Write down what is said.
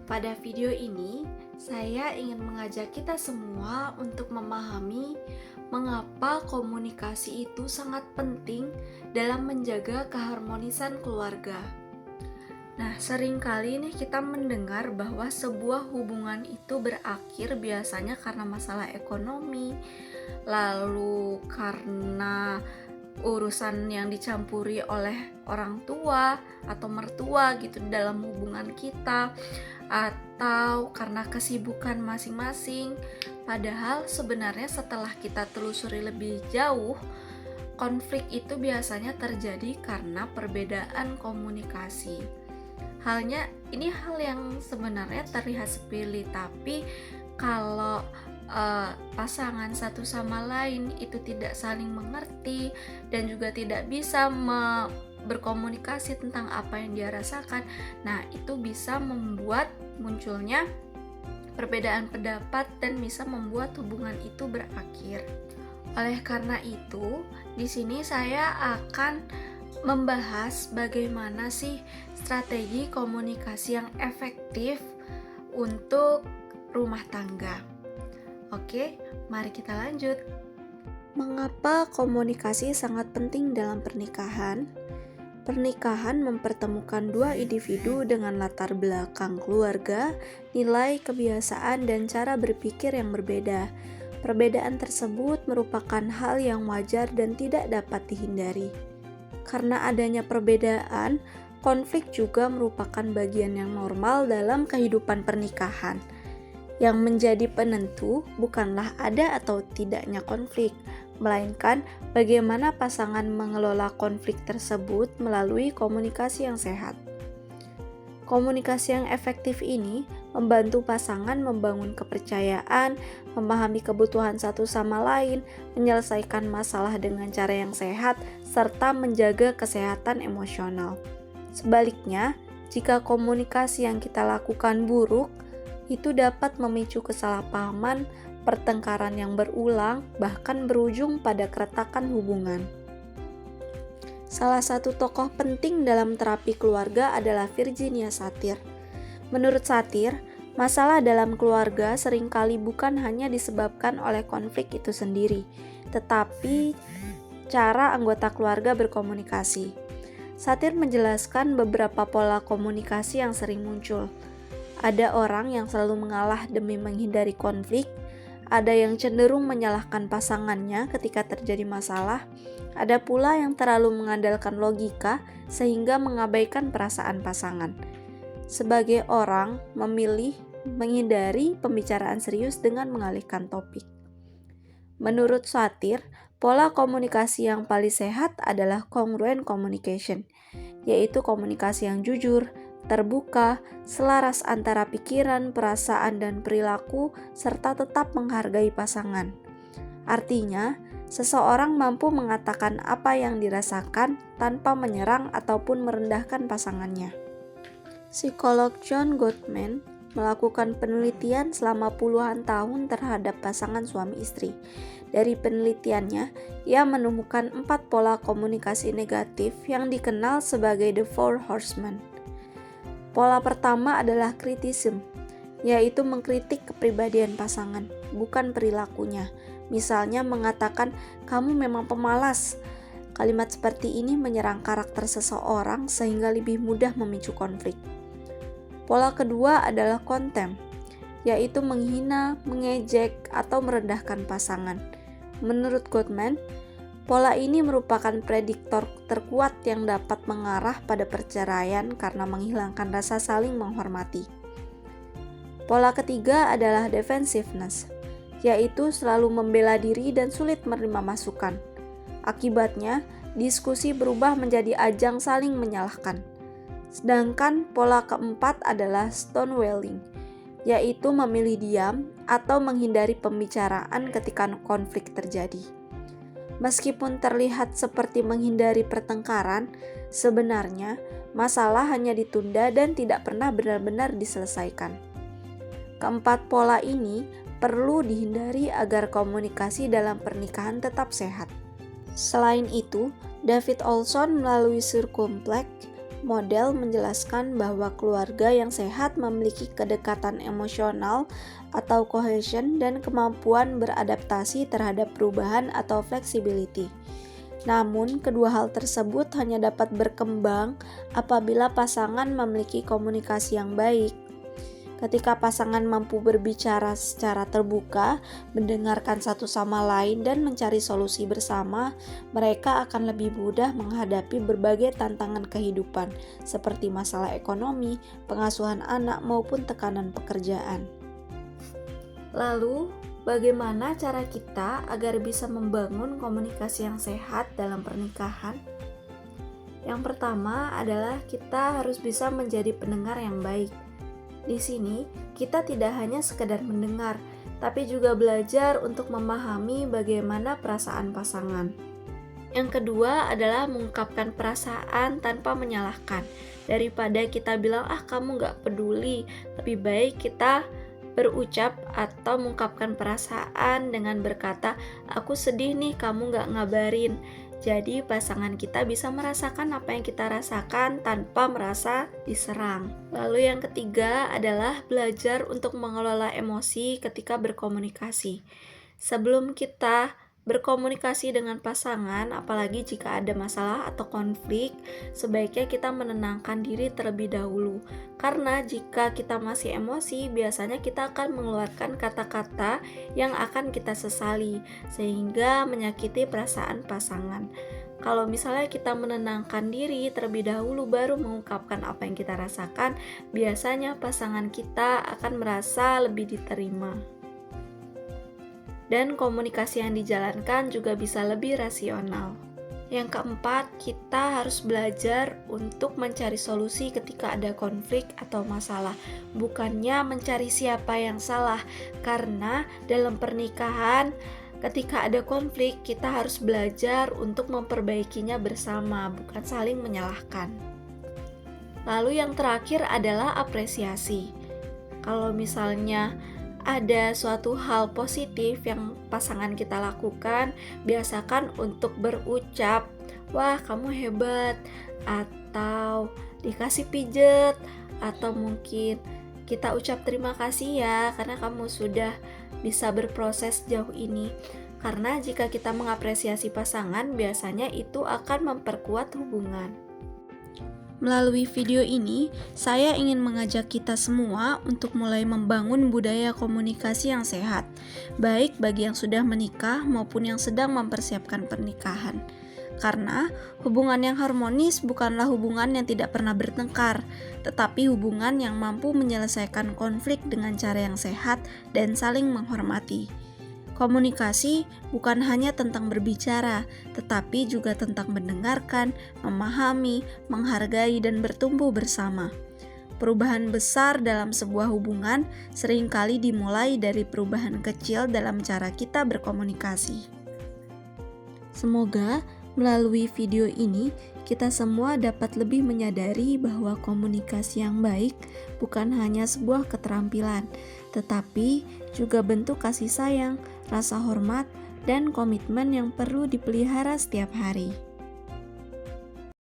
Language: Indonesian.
Pada video ini, saya ingin mengajak kita semua untuk memahami mengapa komunikasi itu sangat penting dalam menjaga keharmonisan keluarga. Nah, seringkali nih kita mendengar bahwa sebuah hubungan itu berakhir biasanya karena masalah ekonomi, lalu karena urusan yang dicampuri oleh orang tua atau mertua gitu dalam hubungan kita, atau karena kesibukan masing-masing. Padahal sebenarnya setelah kita telusuri lebih jauh, konflik itu biasanya terjadi karena perbedaan komunikasi. Ini hal yang sebenarnya terlihat sepele, tapi kalau pasangan satu sama lain itu tidak saling mengerti dan juga tidak bisa berkomunikasi tentang apa yang dia rasakan, nah itu bisa membuat munculnya perbedaan pendapat dan bisa membuat hubungan itu berakhir. Oleh karena itu, di sini saya akan membahas bagaimana sih strategi komunikasi yang efektif untuk rumah tangga. Oke, mari kita lanjut. Mengapa komunikasi sangat penting dalam pernikahan? Pernikahan mempertemukan dua individu dengan latar belakang keluarga, nilai, kebiasaan, dan cara berpikir yang berbeda. Perbedaan tersebut merupakan hal yang wajar dan tidak dapat dihindari. Karena adanya perbedaan, konflik juga merupakan bagian yang normal dalam kehidupan pernikahan. Yang menjadi penentu bukanlah ada atau tidaknya konflik, melainkan bagaimana pasangan mengelola konflik tersebut melalui komunikasi yang sehat. Komunikasi yang efektif ini membantu pasangan membangun kepercayaan, memahami kebutuhan satu sama lain, menyelesaikan masalah dengan cara yang sehat, serta menjaga kesehatan emosional. Sebaliknya, jika komunikasi yang kita lakukan buruk, itu dapat memicu kesalahpahaman, pertengkaran yang berulang, bahkan berujung pada keretakan hubungan. Salah satu tokoh penting dalam terapi keluarga adalah Virginia Satir. Menurut Satir, masalah dalam keluarga seringkali bukan hanya disebabkan oleh konflik itu sendiri, tetapi cara anggota keluarga berkomunikasi. Satir menjelaskan beberapa pola komunikasi yang sering muncul. Ada orang yang selalu mengalah demi menghindari konflik, ada yang cenderung menyalahkan pasangannya ketika terjadi masalah, ada pula yang terlalu mengandalkan logika sehingga mengabaikan perasaan pasangan. Sebagai orang memilih menghindari pembicaraan serius dengan mengalihkan topik. Menurut Satir, pola komunikasi yang paling sehat adalah congruent communication, yaitu komunikasi yang jujur, terbuka, selaras antara pikiran, perasaan, dan perilaku, serta tetap menghargai pasangan. Artinya, seseorang mampu mengatakan apa yang dirasakan tanpa menyerang ataupun merendahkan pasangannya. Psikolog John Gottman melakukan penelitian selama puluhan tahun terhadap pasangan suami istri. Dari penelitiannya, ia menemukan 4 pola komunikasi negatif yang dikenal sebagai The Four Horsemen. Pola pertama adalah kritisisme, yaitu mengkritik kepribadian pasangan, bukan perilakunya. Misalnya mengatakan, "Kamu memang pemalas." Kalimat seperti ini menyerang karakter seseorang sehingga lebih mudah memicu konflik. Pola kedua adalah contempt, yaitu menghina, mengejek, atau merendahkan pasangan. Menurut Gottman, pola ini merupakan prediktor terkuat yang dapat mengarah pada perceraian karena menghilangkan rasa saling menghormati. Pola ketiga adalah defensiveness, yaitu selalu membela diri dan sulit menerima masukan. Akibatnya, diskusi berubah menjadi ajang saling menyalahkan. Sedangkan pola keempat adalah stonewalling, yaitu memilih diam atau menghindari pembicaraan ketika konflik terjadi. Meskipun terlihat seperti menghindari pertengkaran, sebenarnya masalah hanya ditunda dan tidak pernah benar-benar diselesaikan. Keempat pola ini perlu dihindari agar komunikasi dalam pernikahan tetap sehat. Selain itu, David Olson melalui Circumflex Model menjelaskan bahwa keluarga yang sehat memiliki kedekatan emosional atau cohesion dan kemampuan beradaptasi terhadap perubahan atau flexibility. Namun, kedua hal tersebut hanya dapat berkembang apabila pasangan memiliki komunikasi yang baik. Ketika pasangan mampu berbicara secara terbuka, mendengarkan satu sama lain, dan mencari solusi bersama, mereka akan lebih mudah menghadapi berbagai tantangan kehidupan, seperti masalah ekonomi, pengasuhan anak, maupun tekanan pekerjaan. Lalu, bagaimana cara kita agar bisa membangun komunikasi yang sehat dalam pernikahan? Yang pertama adalah kita harus bisa menjadi pendengar yang baik. Di sini, kita tidak hanya sekedar mendengar, tapi juga belajar untuk memahami bagaimana perasaan pasangan. Yang kedua adalah mengungkapkan perasaan tanpa menyalahkan. Daripada kita bilang, kamu gak peduli, lebih baik kita berucap atau mengungkapkan perasaan dengan berkata, aku sedih nih kamu gak ngabarin. Jadi pasangan kita bisa merasakan apa yang kita rasakan tanpa merasa diserang. Lalu yang ketiga adalah belajar untuk mengelola emosi ketika berkomunikasi. Sebelum kita berkomunikasi dengan pasangan, apalagi jika ada masalah atau konflik, sebaiknya kita menenangkan diri terlebih dahulu. Karena jika kita masih emosi, biasanya kita akan mengeluarkan kata-kata yang akan kita sesali, sehingga menyakiti perasaan pasangan. Kalau misalnya kita menenangkan diri terlebih dahulu baru mengungkapkan apa yang kita rasakan, biasanya pasangan kita akan merasa lebih diterima. Dan komunikasi yang dijalankan juga bisa lebih rasional. Yang keempat, kita harus belajar untuk mencari solusi ketika ada konflik atau masalah, bukannya mencari siapa yang salah, karena dalam pernikahan ketika ada konflik, kita harus belajar untuk memperbaikinya bersama, bukan saling menyalahkan. Lalu yang terakhir adalah apresiasi. Kalau misalnya ada suatu hal positif yang pasangan kita lakukan, biasakan untuk berucap, wah kamu hebat, atau dikasih pijet, atau mungkin kita ucap terima kasih ya karena kamu sudah bisa berproses jauh ini. Karena jika kita mengapresiasi pasangan, biasanya itu akan memperkuat hubungan. Melalui video ini, saya ingin mengajak kita semua untuk mulai membangun budaya komunikasi yang sehat, baik bagi yang sudah menikah maupun yang sedang mempersiapkan pernikahan. Karena hubungan yang harmonis bukanlah hubungan yang tidak pernah bertengkar, tetapi hubungan yang mampu menyelesaikan konflik dengan cara yang sehat dan saling menghormati. Komunikasi bukan hanya tentang berbicara, tetapi juga tentang mendengarkan, memahami, menghargai, dan bertumbuh bersama. Perubahan besar dalam sebuah hubungan seringkali dimulai dari perubahan kecil dalam cara kita berkomunikasi. Semoga melalui video ini, kita semua dapat lebih menyadari bahwa komunikasi yang baik bukan hanya sebuah keterampilan, tetapi juga bentuk kasih sayang, rasa hormat, dan komitmen yang perlu dipelihara setiap hari.